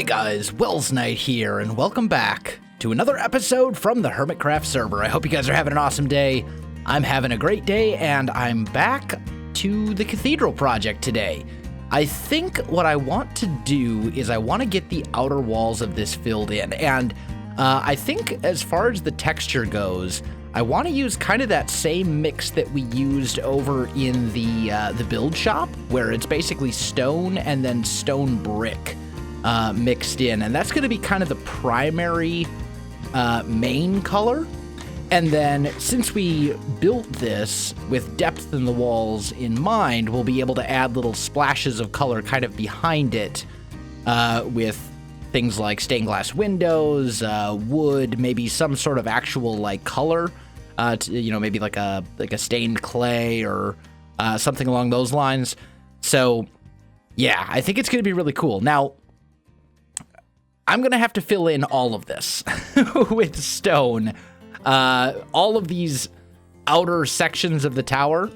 guys, Welsknight here, and welcome back to another episode from the Hermitcraft server. I hope you guys are having an awesome day. I'm having a great day, and I'm back to the Cathedral project today. I think what I want to do is I want to get the outer walls of this filled in, and I think as far as the texture goes, I want to use kind of that same mix that we used over in the build shop, where it's basically stone and then stone brick mixed in, and that's going to be kind of the primary main color. And then since we built this with depth in the walls in mind, we'll be able to add little splashes of color kind of behind it with things like stained glass windows, wood, maybe some sort of actual like color, maybe like a stained clay or something along those lines. So yeah, I think it's going to be really cool. Now, I'm going to have to fill in all of this with stone. All of these outer sections of the tower,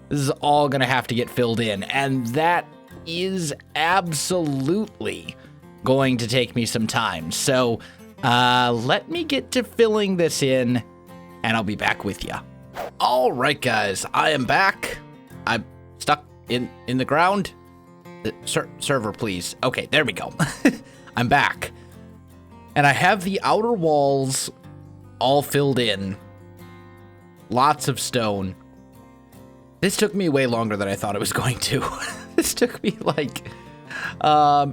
this is all going to have to get filled in. And that is absolutely going to take me some time. So let me get to filling this in, and I'll be back with you. All right, guys, I am back. I'm stuck in the ground. Server, please. Okay, there we go. I'm back. And I have the outer walls all filled in. Lots of stone. This took me way longer than I thought it was going to. This took me like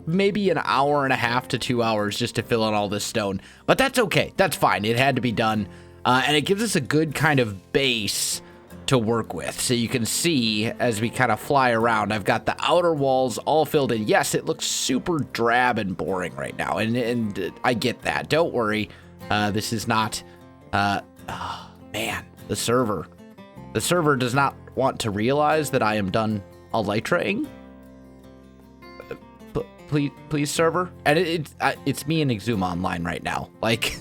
maybe an hour and a half to 2 hours just to fill in all this stone. But that's okay. That's fine. It had to be done. And it gives us a good kind of base to work with. So you can see as we kind of fly around, I've got the outer walls all filled in. Yes, it looks super drab and boring right now. And I get that. Don't worry. This is not... oh, man, the server. The server does not want to realize that I am done elytraing. Please, server. And it's me and ikezou online right now. Like,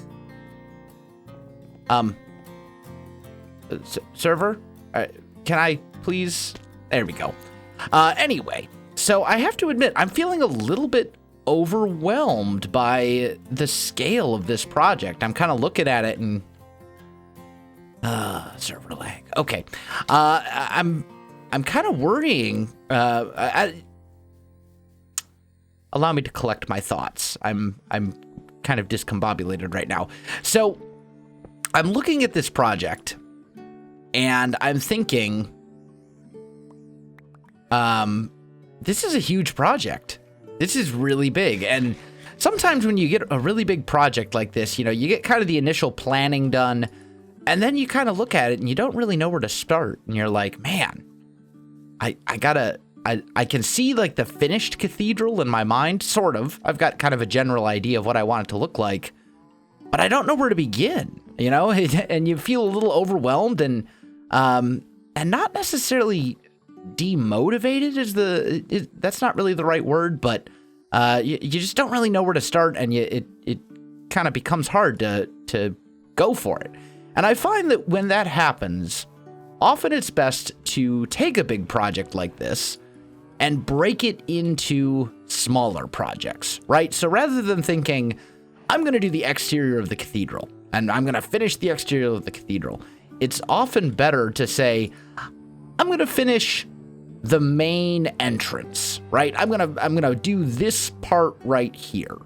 server, can I please? There we go. Anyway, so I have to admit, I'm feeling a little bit overwhelmed by the scale of this project. I'm kind of looking at it and server lag. Okay. I'm kind of worrying. Allow me to collect my thoughts. I'm kind of discombobulated right now. So I'm looking at this project and I'm thinking, this is a huge project. This is really big. And sometimes when you get a really big project like this, you get kind of the initial planning done, and then you kind of look at it and you don't really know where to start. And you're like, man, I can see like the finished cathedral in my mind, sort of. I've got kind of a general idea of what I want it to look like, but I don't know where to begin, and you feel a little overwhelmed and not necessarily demotivated that's not really the right word, but you just don't really know where to start, and it kind of becomes hard to go for it. And I find that when that happens, often it's best to take a big project like this and break it into smaller projects, right? So rather than thinking, I'm going to do the exterior of the cathedral and I'm going to finish the exterior of the cathedral, it's often better to say, I'm going to finish the main entrance, right? I'm gonna do this part right here,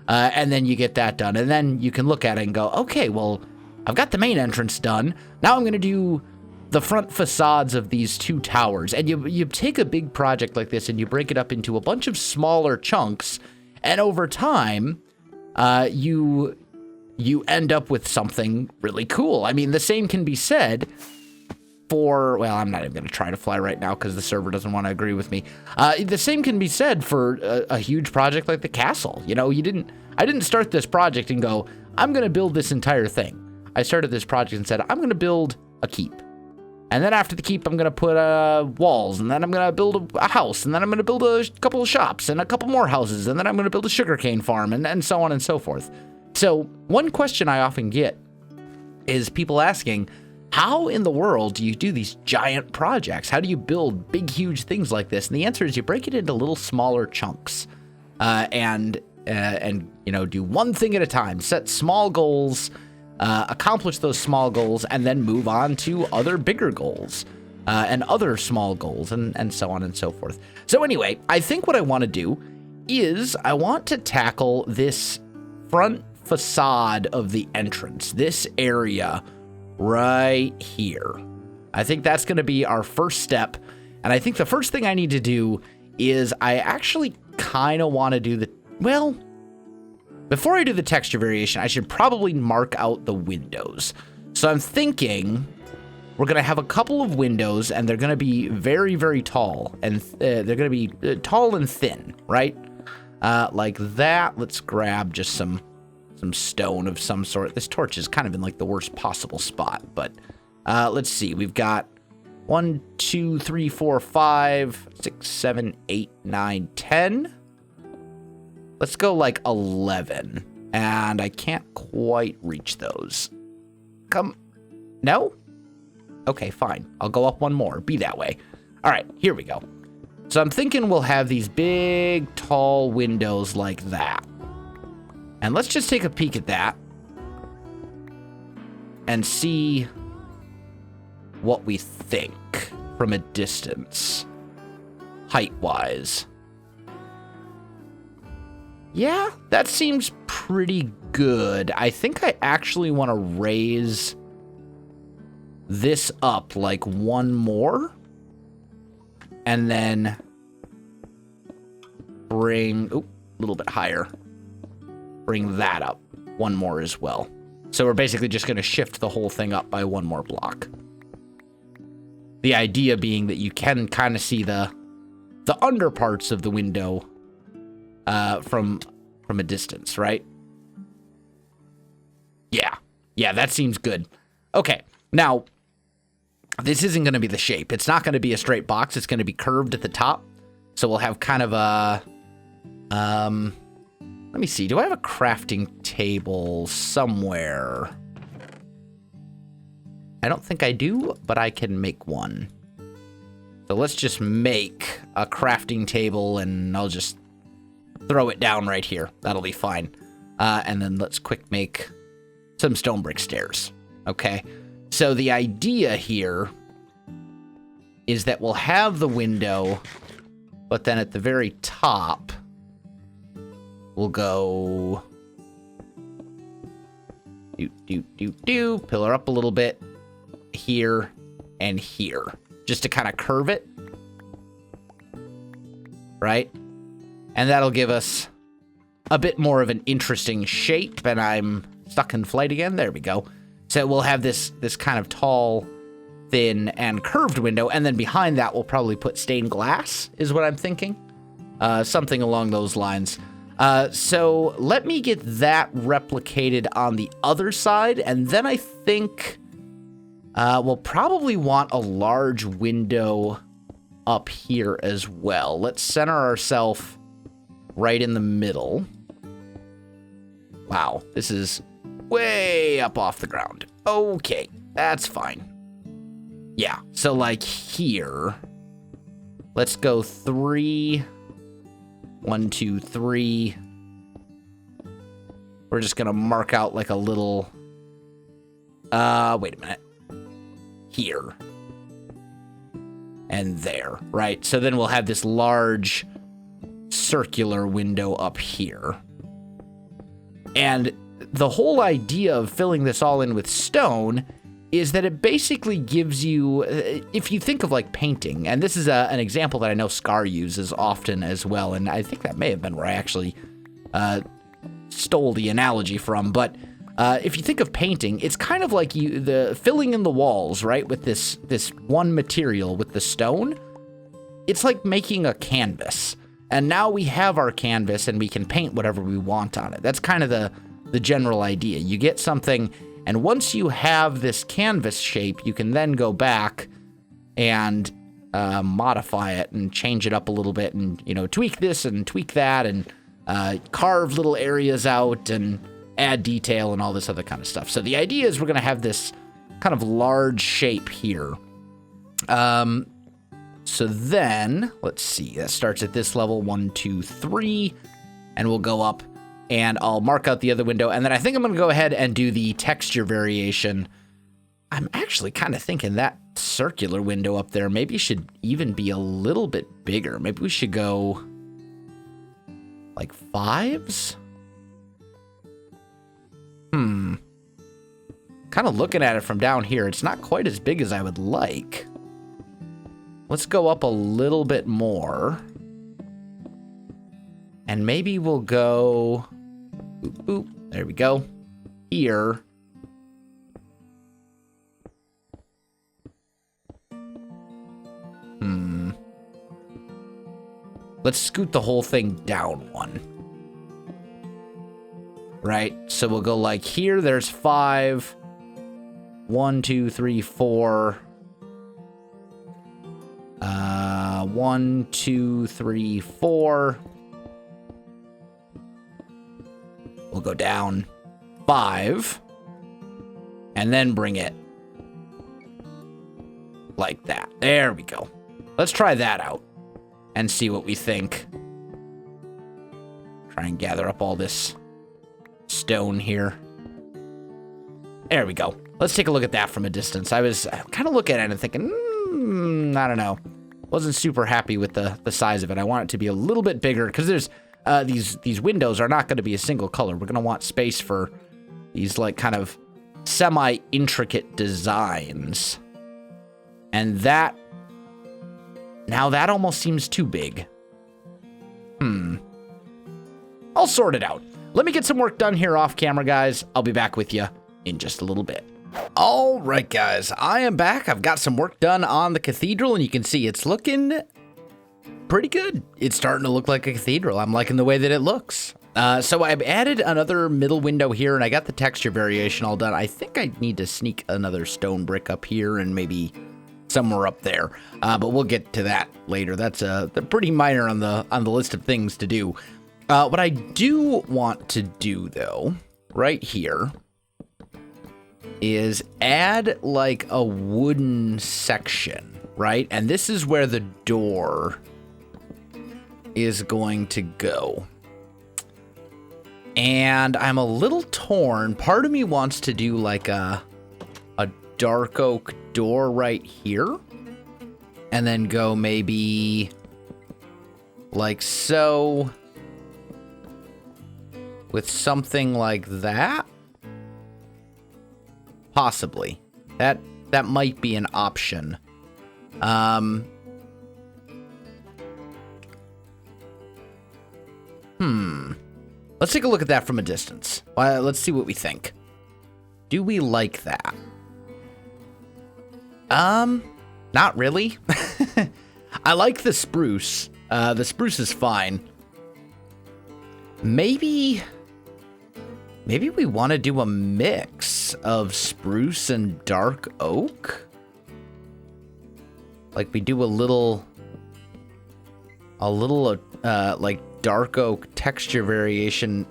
and then you get that done, and then you can look at it and go, okay, well, I've got the main entrance done. Now I'm gonna do the front facades of these two towers. And you take a big project like this and you break it up into a bunch of smaller chunks, and over time, you end up with something really cool. I mean, the same can be said for, well, I'm not even going to try to fly right now because the server doesn't want to agree with me. The same can be said for a huge project like the castle. I didn't start this project and go, I'm going to build this entire thing. I started this project and said, I'm going to build a keep. And then after the keep, I'm going to put walls, and then I'm going to build a house, and then I'm going to build a couple of shops and a couple more houses, and then I'm going to build a sugarcane farm, and so on and so forth. So one question I often get is people asking, how in the world do you do these giant projects? How do you build big, huge things like this? And the answer is you break it into little smaller chunks. And and, you know, do one thing at a time. Set small goals, accomplish those small goals, and then move on to other bigger goals. And other small goals, and so on and so forth. So anyway, I think what I want to do is I want to tackle this front facade of the entrance, this area right here. I think that's going to be our first step, and I think the first thing I need to do is I actually kind of want to do well, before I do the texture variation, I should probably mark out the windows. So I'm thinking we're going to have a couple of windows, and they're going to be very, very tall, and they're going to be tall and thin, right? Like that. Let's grab just some stone of some sort. This torch is kind of in like the worst possible spot, but let's see. We've got 1, 2, 3, 4, 5, 6, 7, 8, 9, 10. Let's go like 11, and I can't quite reach those. No? Okay, fine. I'll go up one more. Be that way. All right, here we go. So I'm thinking we'll have these big, tall windows like that. And let's just take a peek at that and see what we think from a distance, height-wise. Yeah, that seems pretty good. I think I actually want to raise this up like one more, and then bring, a little bit higher, bring that up one more as well. So we're basically just going to shift the whole thing up by one more block. The idea being that you can kind of see the under parts of the window from a distance, right? Yeah, that seems good. Okay, now this isn't going to be the shape. It's not going to be a straight box. It's going to be curved at the top. So we'll have kind of a, let me see. Do I have a crafting table somewhere? I don't think I do, but I can make one. So let's just make a crafting table, and I'll just throw it down right here. That'll be fine. And then let's quick make some stone brick stairs. Okay. So the idea here is that we'll have the window, but then at the very top, we'll go pillar up a little bit here and here, just to kind of curve it, right? And that'll give us a bit more of an interesting shape, and I'm stuck in flight again. There we go. So we'll have this kind of tall, thin, and curved window, and then behind that we'll probably put stained glass, is what I'm thinking. Something along those lines. So let me get that replicated on the other side, and then I think we'll probably want a large window up here as well. Let's center ourselves right in the middle. Wow, this is way up off the ground. Okay, that's fine. Yeah, so like here, let's go 3. 1, 2, 3. We're just gonna mark out like a little, wait a minute. Here. And there, right? So then we'll have this large circular window up here. And the whole idea of filling this all in with stone is that it basically gives you, if you think of like painting, and this is an example that I know Scar uses often as well, and I think that may have been where I actually stole the analogy from, but if you think of painting, it's kind of like the filling in the walls, right, with this one material, with the stone. It's like making a canvas, and now we have our canvas and we can paint whatever we want on it. That's kind of the general idea. You get something, and once you have this canvas shape, you can then go back and modify it and change it up a little bit, and, you know, tweak this and tweak that, and carve little areas out and add detail and all this other kind of stuff. So the idea is we're going to have this kind of large shape here. So then, let's see, that starts at this level, 1, 2, 3, and we'll go up and I'll mark out the other window, and then I think I'm gonna go ahead and do the texture variation. I'm actually kind of thinking that circular window up there maybe should even be a little bit bigger. Maybe we should go like 5s? Kind of looking at it from down here, it's not quite as big as I would like. Let's go up a little bit more. And maybe we'll go... Boop, boop. There we go. Here. Let's scoot the whole thing down one. Right? So we'll go like here, there's 5. 1, 2, 3, 4. 1, 2, 3, 4. We'll go down 5. And then bring it like that. There we go. Let's try that out and see what we think. Try and gather up all this stone here. There we go. Let's take a look at that from a distance. I was kind of looking at it and thinking, I don't know. Wasn't super happy with the size of it. I want it to be a little bit bigger because there's these windows are not going to be a single color. We're going to want space for these like kind of semi-intricate designs. And that, now that almost seems too big. I'll sort it out. Let me get some work done here off camera, guys. I'll be back with you in just a little bit. All right, guys, I am back. I've got some work done on the cathedral, and you can see it's looking pretty good. It's starting to look like a cathedral. I'm liking the way that it looks. So I've added another middle window here, and I got the texture variation all done. I think I need to sneak another stone brick up here and maybe somewhere up there, but we'll get to that later. That's pretty minor on the list of things to do. What I do want to do, though, right here, is add like a wooden section, right? And this is where the door is going to go. And I'm a little torn. Part of me wants to do like a dark oak door right here. And then go maybe like so with something like that. Possibly. That might be an option. Let's take a look at that from a distance. Let's see what we think. Do we like that? Not really. I like the spruce. The spruce is fine. Maybe we want to do a mix of spruce and dark oak. Like we do a little like dark oak texture variation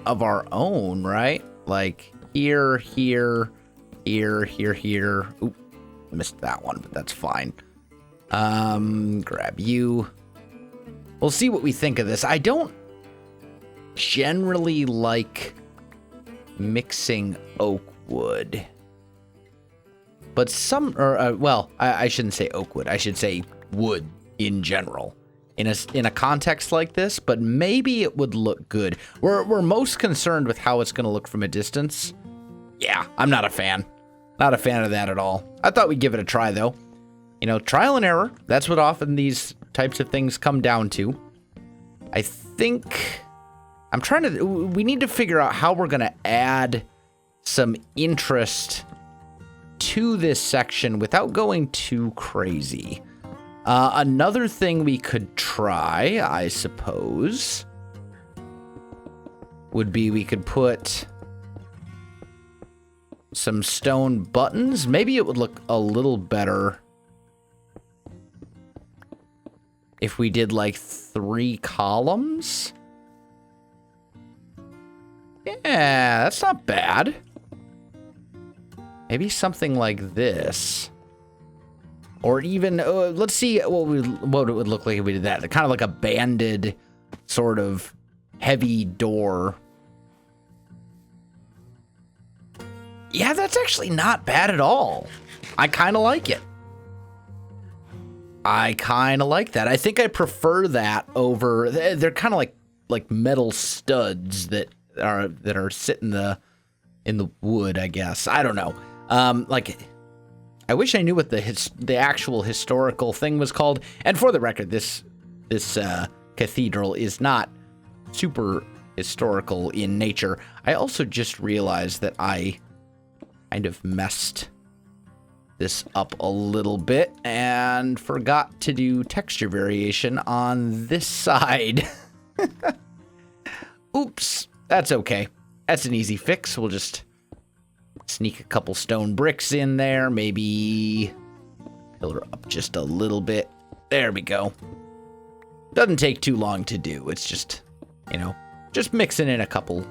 of our own, right? Like here, here, here, here, here. Oop, missed that one, but that's fine. Grab you. We'll see what we think of this. I don't generally like mixing oak wood, but I shouldn't say oak wood. I should say wood in general in a context like this, but maybe it would look good. We're most concerned with how it's going to look from a distance. Yeah, I'm not a fan. Not a fan of that at all. I thought we'd give it a try, though. You know, trial and error. That's what often these types of things come down to. I think we need to figure out how we're going to add some interest to this section without going too crazy. Another thing we could try, I suppose, would be we could put some stone buttons. Maybe it would look a little better if we did like 3 columns. Yeah, that's not bad. Maybe something like this. Or even, let's see what it would look like if we did that. Kind of like a banded sort of heavy door Yeah, that's actually not bad at all. I kind of like it. I kind of like that. I think I prefer that over. They're kind of like metal studs that are sitting in the wood, I guess. I don't know. Like, I wish I knew what the actual historical thing was called. And for the record, this cathedral is not super historical in nature. I also just realized that I kind of messed this up a little bit and forgot to do texture variation on this side. Oops, that's okay. That's an easy fix. We'll just sneak a couple stone bricks in there, maybe pillar up just a little bit. There we go. Doesn't take too long to do. It's just, you know, just mixing in a couple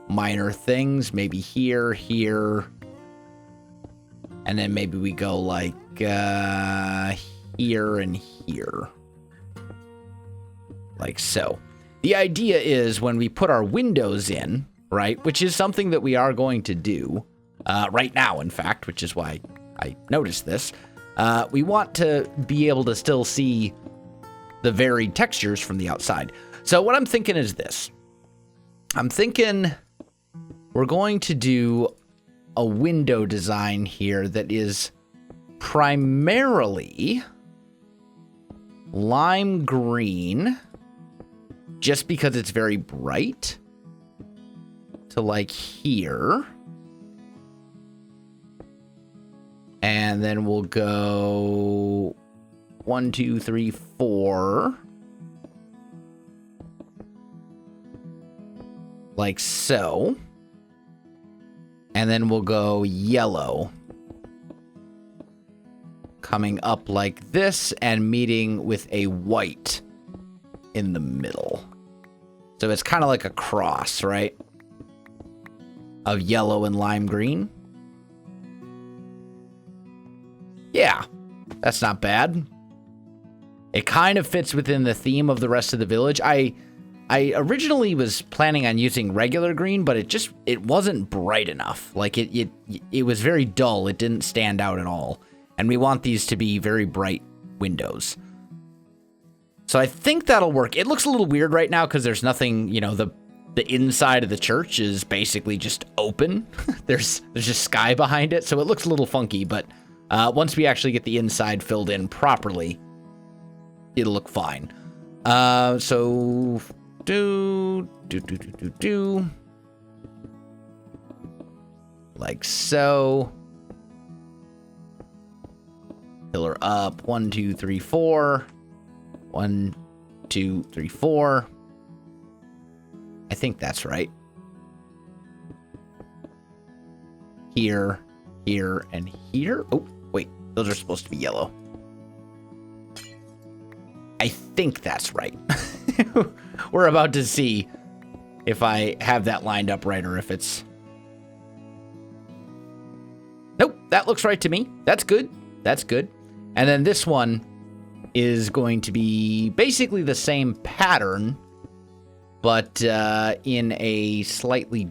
minor things, maybe here, and then maybe we go like here and here. Like so. The idea is when we put our windows in, right, which is something that we are going to do right now, in fact, which is why I noticed this, we want to be able to still see the varied textures from the outside. So what I'm thinking is this. I'm thinking we're going to do a window design here that is primarily lime green, just because it's very bright, to like here. And then we'll go 1, 2, 3, 4. Like so. And then we'll go yellow. Coming up like this and meeting with a white in the middle. So it's kind of like a cross, right? Of yellow and lime green. Yeah, that's not bad. It kind of fits within the theme of the rest of the village. I originally was planning on using regular green, but it wasn't bright enough. Like it was very dull. It didn't stand out at all. And we want these to be very bright windows. So I think that'll work. It looks a little weird right now because there's nothing, you know, the inside of the church is basically just open. There's just sky behind it, so it looks a little funky, but once we actually get the inside filled in properly, it'll look fine. So do like so. Pillar up 1, 2, 3, 4. 1, 2, 3, 4. I think that's right. Here, and here. Oh, wait. Those are supposed to be yellow. I think that's right. We're about to see if I have that lined up right or if it's... Nope, that looks right to me. That's good. That's good. And then this one is going to be basically the same pattern, but in a slightly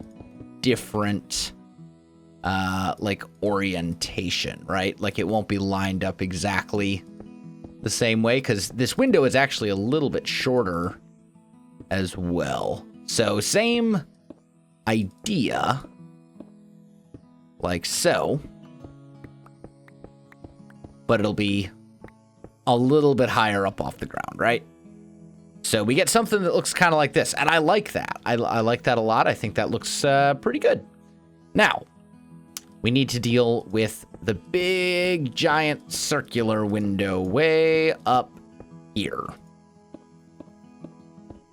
different like orientation, right? Like it won't be lined up exactly the same way because this window is actually a little bit shorter as well. So same idea, like so, but it'll be a little bit higher up off the ground, right? So we get something that looks kind of like this, and I like that. I like that a lot. I think that looks pretty good. Now, we need to deal with the big, giant circular window way up here.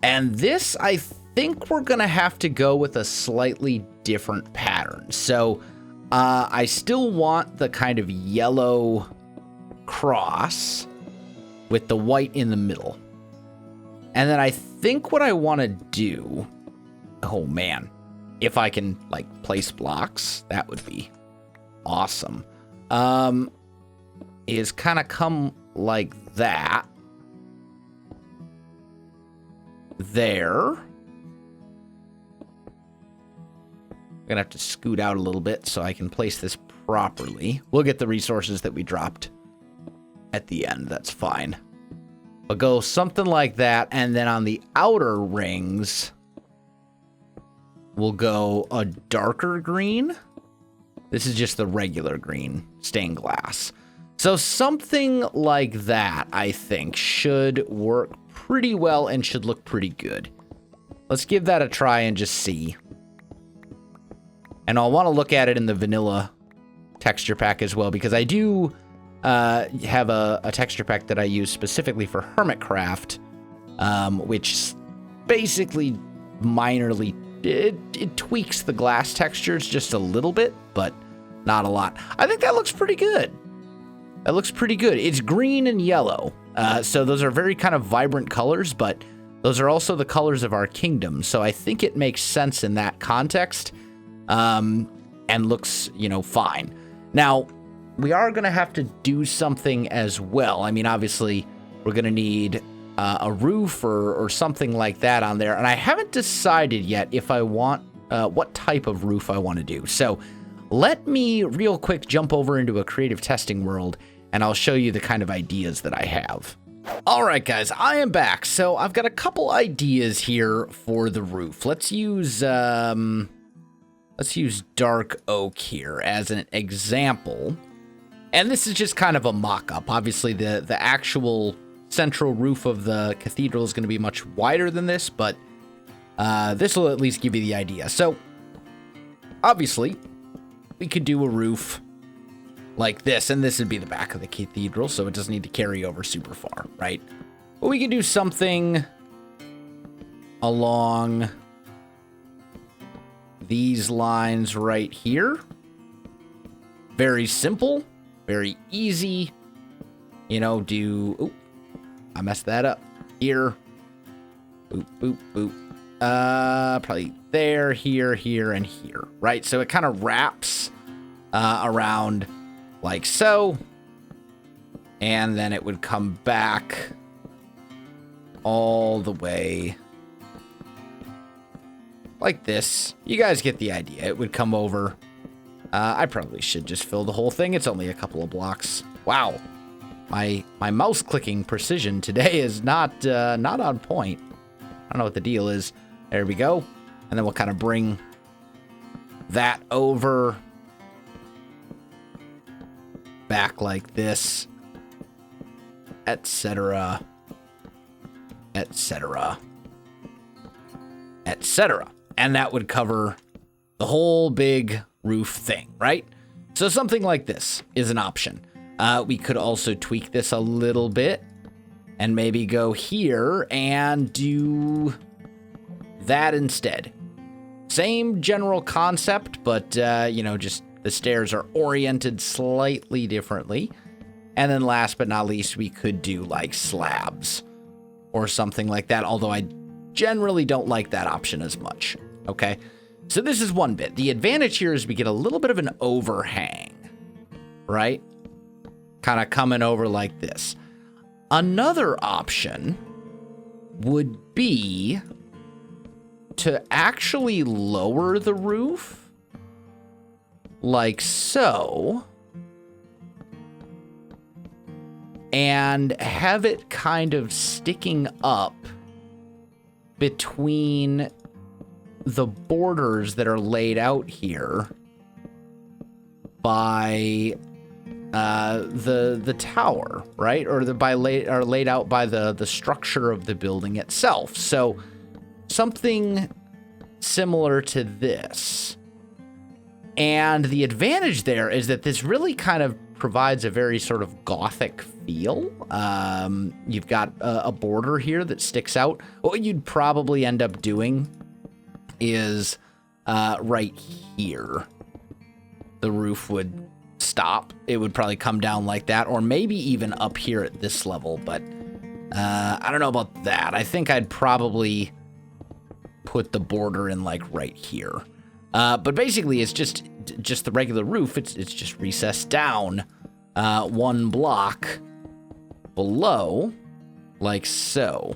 And this, I think we're going to have to go with a slightly different pattern. So I still want the kind of yellow cross with the white in the middle. And then I think what I want to do, oh man, if I can like place blocks, that would be awesome. Is kind of come like that. There. going to have to scoot out a little bit so I can place this properly. We'll get the resources that we dropped at the end. That's fine. But go something like that, and then on the outer rings, we'll go a darker green. This is just the regular green stained glass. So something like that, I think, should work pretty well and should look pretty good. Let's give that a try and just see. And I'll want to look at it in the vanilla texture pack as well, because I do have a texture pack that I use specifically for Hermitcraft, which basically minorly, it tweaks the glass textures just a little bit, but not a lot. I think that looks pretty good. That looks pretty good. It's green and yellow, so those are very kind of vibrant colors, but those are also the colors of our kingdom, so I think it makes sense in that context, and looks, you know, fine. Now, we are going to have to do something as well. I mean, obviously, we're going to need a roof or something like that on there, and I haven't decided yet if I want, what type of roof I want to do. So let me real quick jump over into a creative testing world, and I'll show you the kind of ideas that I have. All right, guys, I am back. So I've got a couple ideas here for the roof. Let's use dark oak here as an example. And this is just kind of a mock-up. Obviously, the actual central roof of the cathedral is going to be much wider than this, but this will at least give you the idea. So obviously, we could do a roof like this, and this would be the back of the cathedral, so it doesn't need to carry over super far, right? But we could do something along these lines right here. Very simple, very easy. You know, ooh, I messed that up. Here. Boop, boop, boop. Probably there, here, here, and here, right? So it kind of wraps around like so, and then it would come back all the way like this. You guys get the idea. It would come over. I probably should just fill the whole thing. It's only a couple of blocks. Wow. My mouse clicking precision today is not on point. I don't know what the deal is. There we go. And then we'll kind of bring that over back like this, etc., etc., etc. And that would cover the whole big roof thing, right? So something like this is an option. We could also tweak this a little bit and maybe go here and do that instead. Same general concept, but, you know, just the stairs are oriented slightly differently. And then last but not least, we could do like slabs or something like that, although I generally don't like that option as much, okay? So this is one bit. The advantage here is we get a little bit of an overhang, right? Kind of coming over like this. Another option would be to actually lower the roof like so, and have it kind of sticking up between the borders that are laid out here by the tower, right? Or laid out by the structure of the building itself. So something similar to this. And the advantage there is that this really kind of provides a very sort of gothic feel. You've got a border here that sticks out. What you'd probably end up doing is right here, the roof would stop. It would probably come down like that, or maybe even up here at this level, but I don't know about that. I think I'd probably put the border in like right here. But basically, it's just the regular roof. It's just recessed down one block below, like so.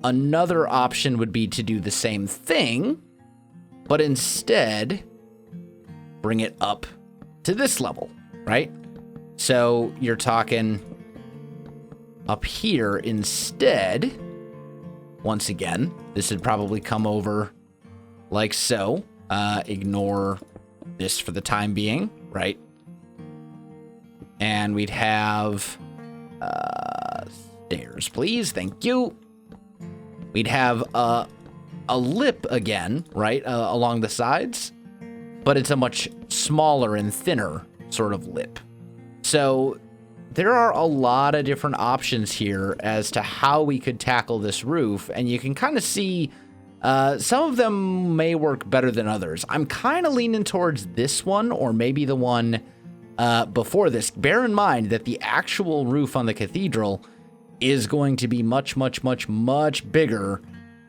Another option would be to do the same thing, but instead bring it up to this level, right? So you're talking up here instead. Once again, this would probably come over like so. Ignore this for the time being, right? And we'd have stairs, please. Thank you. We'd have a lip again, right, along the sides, but it's a much smaller and thinner sort of lip. So there are a lot of different options here as to how we could tackle this roof, and you can kind of see some of them may work better than others. I'm kind of leaning towards this one, or maybe the one before this. Bear in mind that the actual roof on the cathedral is going to be much, much, much, much bigger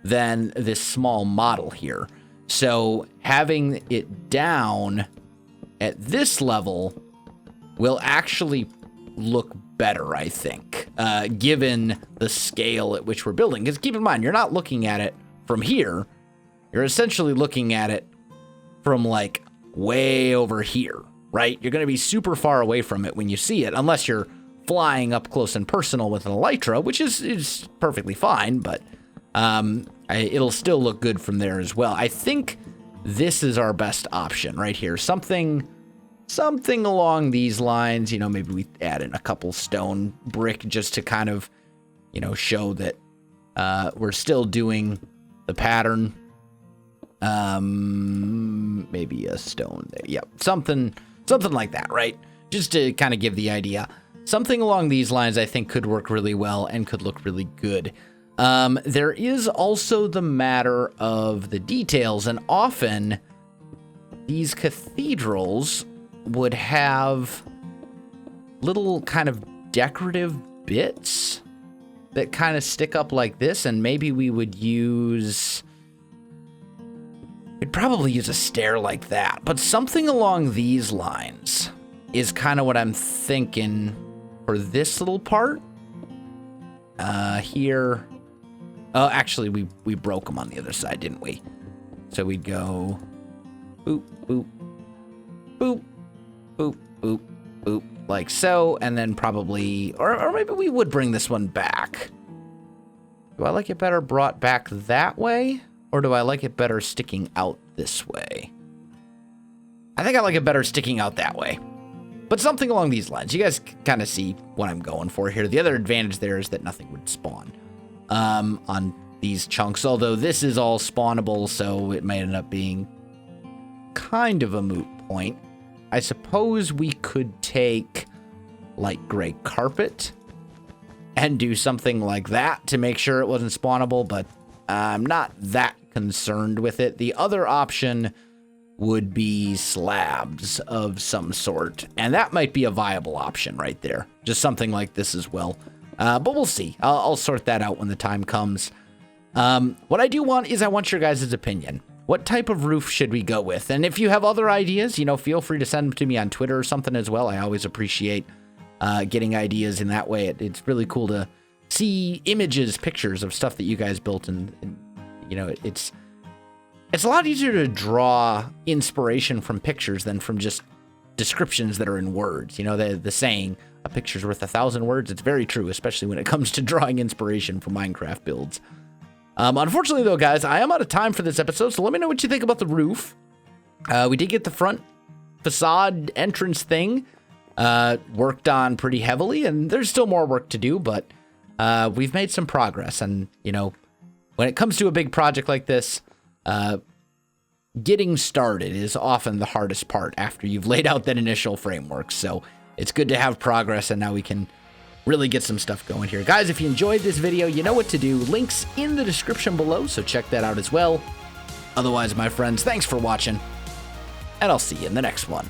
than this small model here. So having it down at this level will actually look better, I think, given the scale at which we're building. Because keep in mind, you're not looking at it from here. You're essentially looking at it from like way over here, right? You're going to be super far away from it when you see it, unless you're flying up close and personal with an elytra, which is perfectly fine, but it'll still look good from there as well. I think this is our best option right here. Something along these lines. You know, maybe we add in a couple stone brick just to kind of, you know, show that we're still doing the pattern. Maybe a stone there. Yep, something like that, right? Just to kind of give the idea. Something along these lines I think could work really well and could look really good. There is also the matter of the details, and often these cathedrals would have little kind of decorative bits that kind of stick up like this, and maybe we would use... We'd probably use a stair like that, but something along these lines is kind of what I'm thinking for this little part. Here. Oh, actually, we broke them on the other side, didn't we? So we'd go boop, boop, boop, boop, boop, boop, like so, and then probably, or maybe we would bring this one back. Do I like it better brought back that way, or do I like it better sticking out this way? I think I like it better sticking out that way. But something along these lines. You guys kind of see what I'm going for here. The other advantage there is that nothing would spawn on these chunks, although this is all spawnable, so it may end up being kind of a moot point. I suppose we could take light gray carpet and do something like that to make sure it wasn't spawnable, but I'm not that concerned with it. The other option would be slabs of some sort, and that might be a viable option right there. Just something like this as well. But we'll see. I'll sort that out when the time comes. What I do want is I want your guys' opinion. What type of roof should we go with? And if you have other ideas, you know, feel free to send them to me on Twitter or something as well. I always appreciate getting ideas in that way. It's really cool to see images, pictures of stuff that you guys built, and you know, it's a lot easier to draw inspiration from pictures than from just descriptions that are in words. You know, the saying, a picture's worth 1,000 words. It's very true, especially when it comes to drawing inspiration for Minecraft builds. Unfortunately, though, guys, I am out of time for this episode, so let me know what you think about the roof. We did get the front facade entrance thing worked on pretty heavily, and there's still more work to do, but we've made some progress. And, you know, when it comes to a big project like this, getting started is often the hardest part after you've laid out that initial framework. So it's good to have progress, and now we can really get some stuff going here. Guys, if you enjoyed this video, you know what to do. Links in the description below, so check that out as well. Otherwise, my friends, thanks for watching, and I'll see you in the next one.